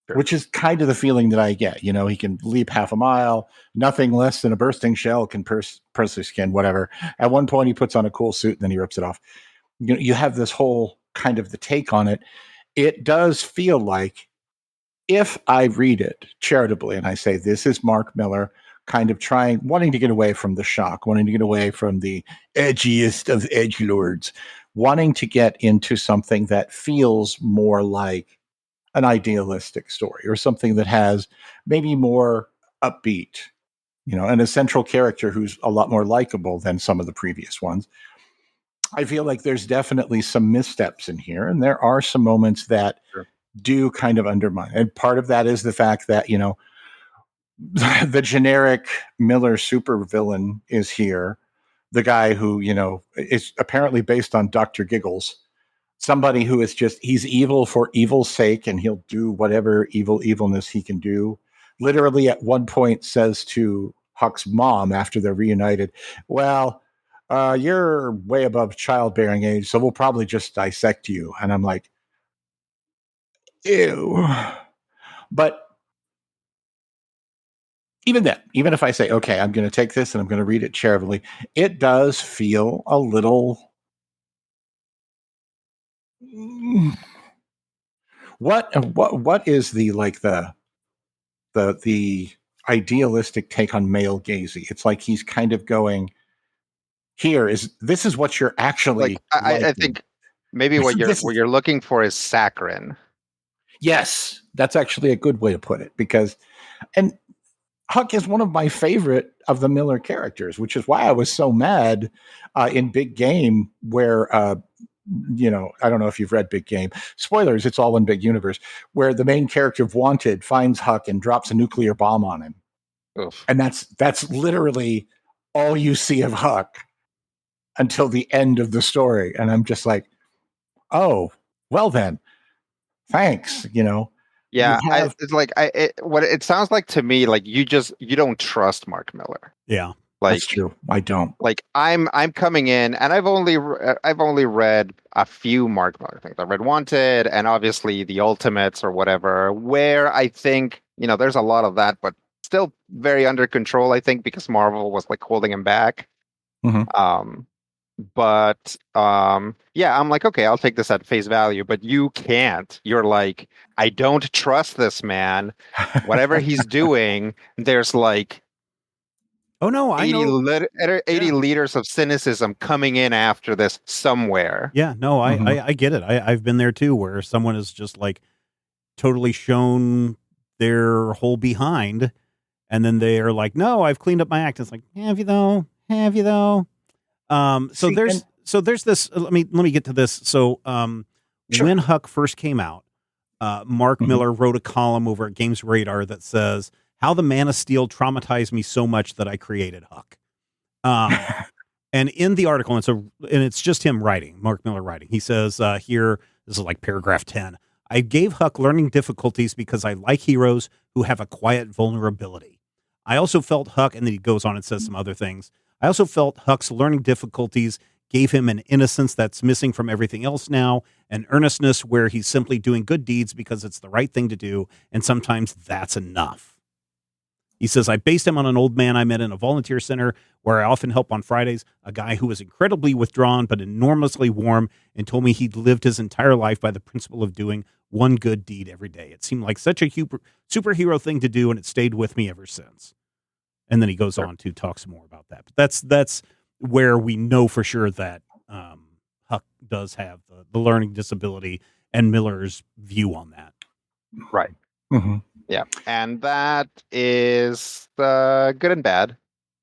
sure, which is kind of the feeling that I get. He can leap half a mile, nothing less than a bursting shell can pierce his skin, whatever. At one point, he puts on a cool suit and then he rips it off. You have this whole kind of the take on it. It does feel like, if I read it charitably and I say, this is Mark Millar kind of wanting to get away from the shock, wanting to get away from the edgiest of edgelords, wanting to get into something that feels more like an idealistic story or something that has maybe more upbeat, and a central character who's a lot more likable than some of the previous ones. I feel like there's definitely some missteps in here, and there are some moments that do kind of undermine. And part of that is the fact that, the generic Millar supervillain is here. The guy who, is apparently based on Dr. Giggles, somebody who is he's evil for evil's sake, and he'll do whatever evilness he can do. Literally at one point says to Huck's mom after they're reunited, well, you're way above childbearing age, so we'll probably just dissect you. And I'm like, ew. But even then, even if I say, okay, I'm going to take this and I'm going to read it charitably, it does feel a little. What is the idealistic take on male gazy? It's like he's kind of going, this is what you're actually. I think maybe what you're looking for is saccharine. Yes, that's actually a good way to put it, because, and Huck is one of my favorite of the Millar characters, which is why I was so mad in Big Game, where, I don't know if you've read Big Game. Spoilers, it's all one big universe, where the main character of Wanted finds Huck and drops a nuclear bomb on him. Oof. And that's literally all you see of Huck until the end of the story. And I'm just like, oh, well then, thanks, Yeah, it's like what it sounds like to me, like you don't trust Mark Millar. Yeah, that's true. I don't. Like I'm coming in, and I've only read a few Mark Millar things. I read Wanted, and obviously the Ultimates or whatever, where I think there's a lot of that, but still very under control. I think because Marvel was like holding him back. Mm-hmm. Yeah, I'm like, okay, I'll take this at face value, but you can't. You're like, I don't trust this man. Whatever he's doing, there's like, oh no, 80 liters of cynicism coming in after this somewhere. Yeah, no, I get it. I've been there too, where someone is just like totally shown their whole behind, and then they are like, no, I've cleaned up my act. It's like, have you though? So there's this. Let me get to this. So sure. When Huck first came out, Mark Millar wrote a column over at Games Radar that says how the Man of Steel traumatized me so much that I created Huck. And in the article, and it's just him writing, Mark Millar writing. He says here, this is like paragraph 10. I gave Huck learning difficulties because I like heroes who have a quiet vulnerability. I also felt Huck, and then he goes on and says some other things. I also felt Huck's learning difficulties gave him an innocence that's missing from everything else now, an earnestness where he's simply doing good deeds because it's the right thing to do, and sometimes that's enough. He says, I based him on an old man I met in a volunteer center where I often help on Fridays, a guy who was incredibly withdrawn but enormously warm and told me he'd lived his entire life by the principle of doing one good deed every day. It seemed like such a superhero thing to do, and it stayed with me ever since. And then he goes on to talk some more about that. But that's where we know for sure that Huck does have the learning disability and Millar's view on that. Right. Mm-hmm. Yeah. And that is good and bad,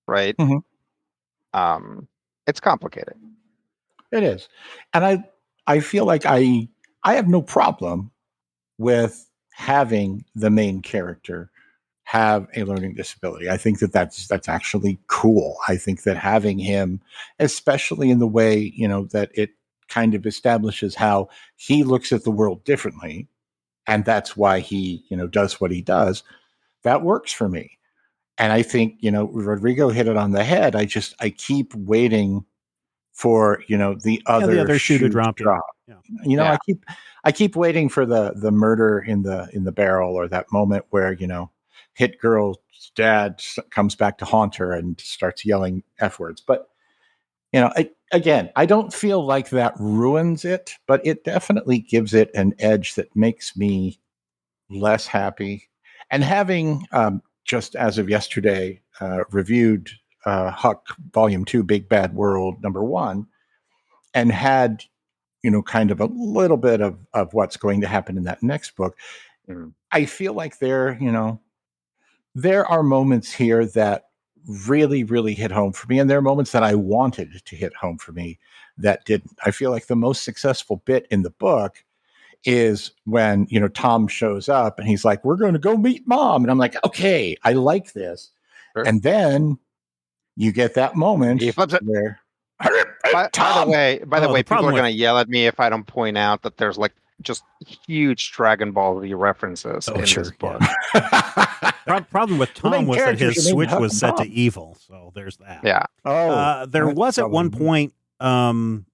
right? Mm-hmm. It's complicated. It is. And I feel like I have no problem with having the main character have a learning disability. I think that's actually cool. I think that having him, especially in the way, that it kind of establishes how he looks at the world differently, and that's why he, does what he does, that works for me. And I think, Rodrigo hit it on the head. I keep waiting for, the other shoe to drop. Yeah. I keep waiting for the murder in the barrel, or that moment where, Hit Girl's dad comes back to haunt her and starts yelling F words. But, I don't feel like that ruins it, but it definitely gives it an edge that makes me less happy. And having, just as of yesterday, reviewed Huck Volume 2, Big Bad World #1, and had, kind of a little bit of what's going to happen in that next book. I feel like there are moments here that really, really hit home for me. And there are moments that I wanted to hit home for me that didn't. I feel like the most successful bit in the book is when, Tom shows up and he's like, we're going to go meet Mom. And I'm like, okay, I like this. Sure. And then you get that moment where... By the way, people are going to yell at me if I don't point out that there's like just huge Dragon Ball Z references in this book. Problem with Tom was that his switch was set to evil, so there's that. Yeah. There was at one point Netflix,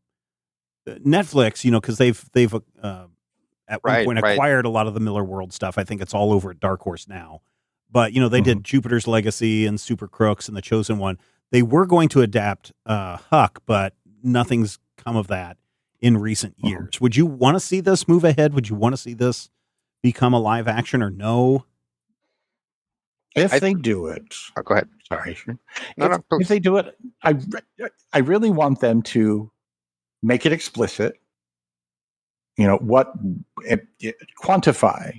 because they've at one point acquired a lot of the Millar World stuff. I think it's all over at Dark Horse now. But they did Jupiter's Legacy and Super Crooks and The Chosen One. They were going to adapt Huck, but nothing's come of that in recent years. Would you want to see this move ahead? Would you want to see this become a live action, or no? If they do it, go ahead. Sorry. If they do it, I really want them to make it explicit. Quantify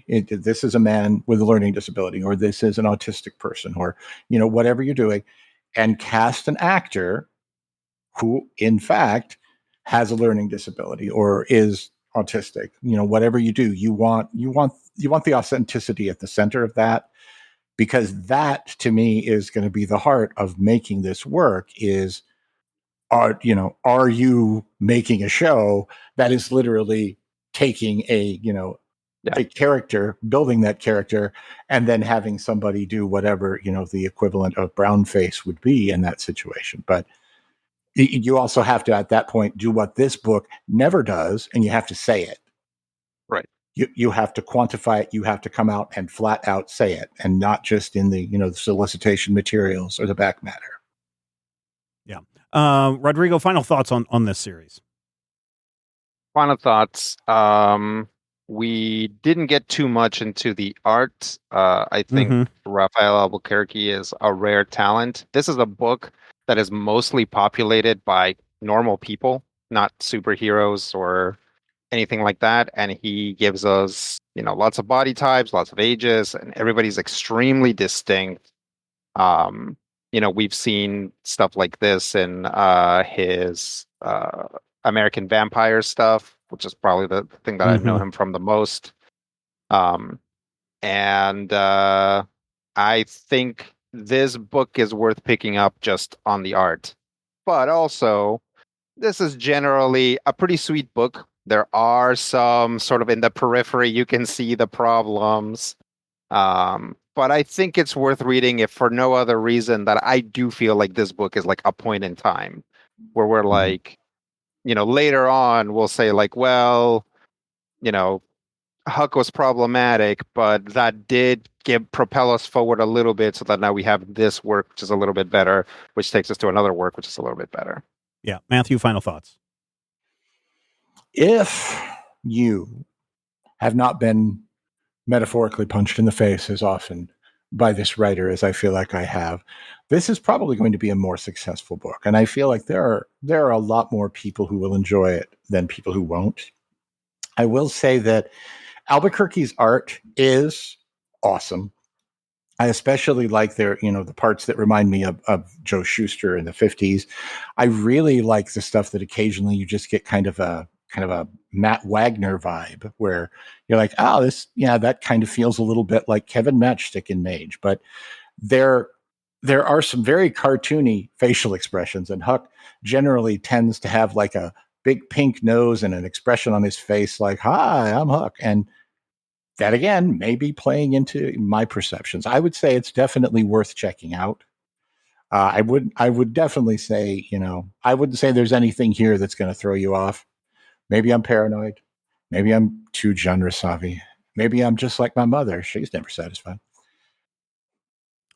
it. This is a man with a learning disability, or this is an autistic person, or whatever you're doing, and cast an actor who, in fact, has a learning disability or is autistic. Whatever you do, you want the authenticity at the center of that, because that, to me, is going to be the heart of making this work. Are you making a show that is literally taking a character, building that character, and then having somebody do whatever, the equivalent of brown face would be in that situation. But you also have to, at that point, do what this book never does, and you have to say it. Right. You have to quantify it. You have to come out and flat out say it, and not just in the, the solicitation materials or the back matter. Yeah. Rodrigo, final thoughts on this series. Final thoughts. We didn't get too much into the art. I think Rafael Albuquerque is a rare talent. This is a book that is mostly populated by normal people, not superheroes or anything like that. And he gives us, lots of body types, lots of ages, and everybody's extremely distinct. We've seen stuff like this in his American Vampire stuff, which is probably the thing that I know him from the most. And I think this book is worth picking up just on the art. But also, this is generally a pretty sweet book. There are some sort of in the periphery, you can see the problems. but I think it's worth reading if for no other reason that I do feel like this book is like a point in time where we're like, later on we'll say like, well, Huck was problematic, but that did propel us forward a little bit so that now we have this work, which is a little bit better, which takes us to another work, which is a little bit better. Yeah. Matthew, final thoughts. If you have not been metaphorically punched in the face as often by this writer as I feel like I have, this is probably going to be a more successful book. And I feel like there are a lot more people who will enjoy it than people who won't. I will say that Albuquerque's art is awesome. I especially like their, the parts that remind me of Joe Shuster in the 50s. I really like the stuff that occasionally you just get kind of a Matt Wagner vibe where you're like, oh, that kind of feels a little bit like Kevin Matchstick in Mage. But there are some very cartoony facial expressions, and Huck generally tends to have like a big pink nose and an expression on his face like, hi, I'm Huck. And that, again, may be playing into my perceptions. I would say it's definitely worth checking out. I would definitely say, I wouldn't say there's anything here that's going to throw you off. Maybe I'm paranoid. Maybe I'm too genre-savvy. Maybe I'm just like my mother. She's never satisfied.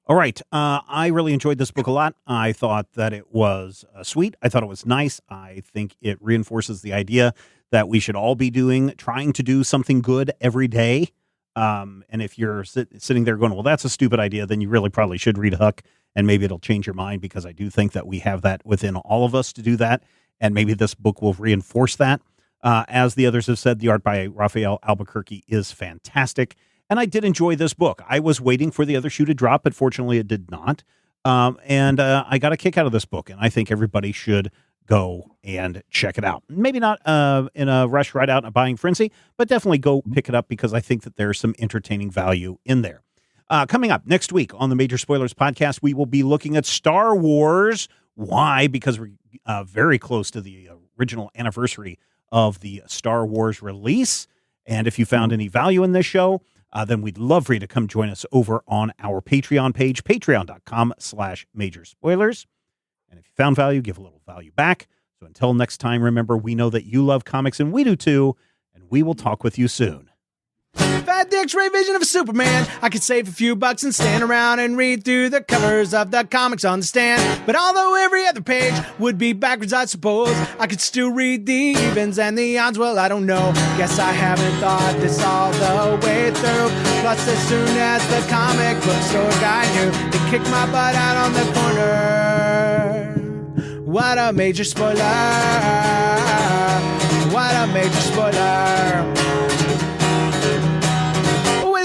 All right. I really enjoyed this book a lot. I thought that it was sweet. I thought it was nice. I think it reinforces the idea that we should all be trying to do something good every day. And if you're sitting there going, well, that's a stupid idea, then you really probably should read Huck, and maybe it'll change your mind, because I do think that we have that within all of us to do that. And maybe this book will reinforce that. As the others have said, the art by Rafael Albuquerque is fantastic. And I did enjoy this book. I was waiting for the other shoe to drop, but fortunately it did not. And I got a kick out of this book, and I think everybody should go and check it out. Maybe not in a rush right out in a buying frenzy, but definitely go pick it up, because I think that there's some entertaining value in there. Coming up next week on the Major Spoilers podcast, we will be looking at Star Wars. Why? Because we're very close to the original anniversary of the Star Wars release. And if you found any value in this show, then we'd love for you to come join us over on our Patreon page, patreon.com/majorspoilers. And if you found value, give a little value back. So until next time, remember, we know that you love comics and we do too, and we will talk with you soon. If I had the X-ray vision of a Superman, I could save a few bucks and stand around and read through the covers of the comics on the stand. But although every other page would be backwards, I suppose I could still read the evens and the odds. Well, I don't know. Guess I haven't thought this all the way through. Plus, as soon as the comic book store guy knew, he kicked my butt out on the corner. What a major spoiler. What a major spoiler.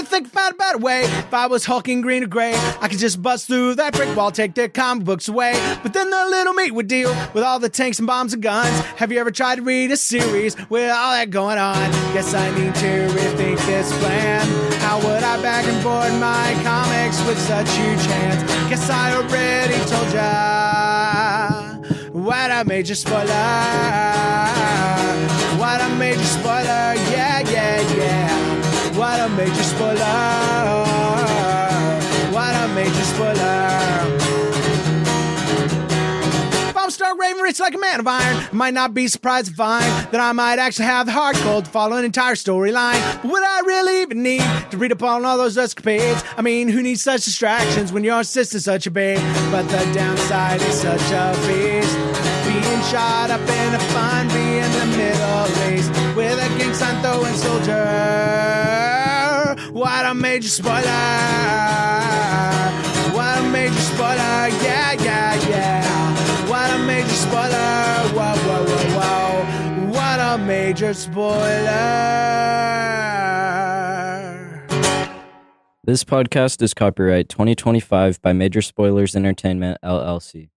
Think about a better way. If I was hulking green or gray, I could just bust through that brick wall, take their comic books away. But then the little meat would deal with all the tanks and bombs and guns. Have you ever tried to read a series with all that going on? Guess I need to rethink this plan. How would I back and board my comics with such huge hands? Guess I already told ya. What a major spoiler. What a major spoiler. Yeah, yeah, yeah. What a major spoiler. What a major spoiler. If I'm Stark Raven, rich like a man of iron, I might not be surprised to find that I might actually have the heart cold to follow an entire storyline. But would I really even need to read up on all those escapades? I mean, who needs such distractions when your sister's such a babe? But the downside is such a beast, being shot up in a fun bee in the Middle East with a gang sign throwing soldier. What a major spoiler. What a major spoiler. Yeah, yeah, yeah. What a major spoiler. Whoa, whoa, whoa, whoa. What a major spoiler. This podcast is copyright 2025 by Major Spoilers Entertainment, LLC.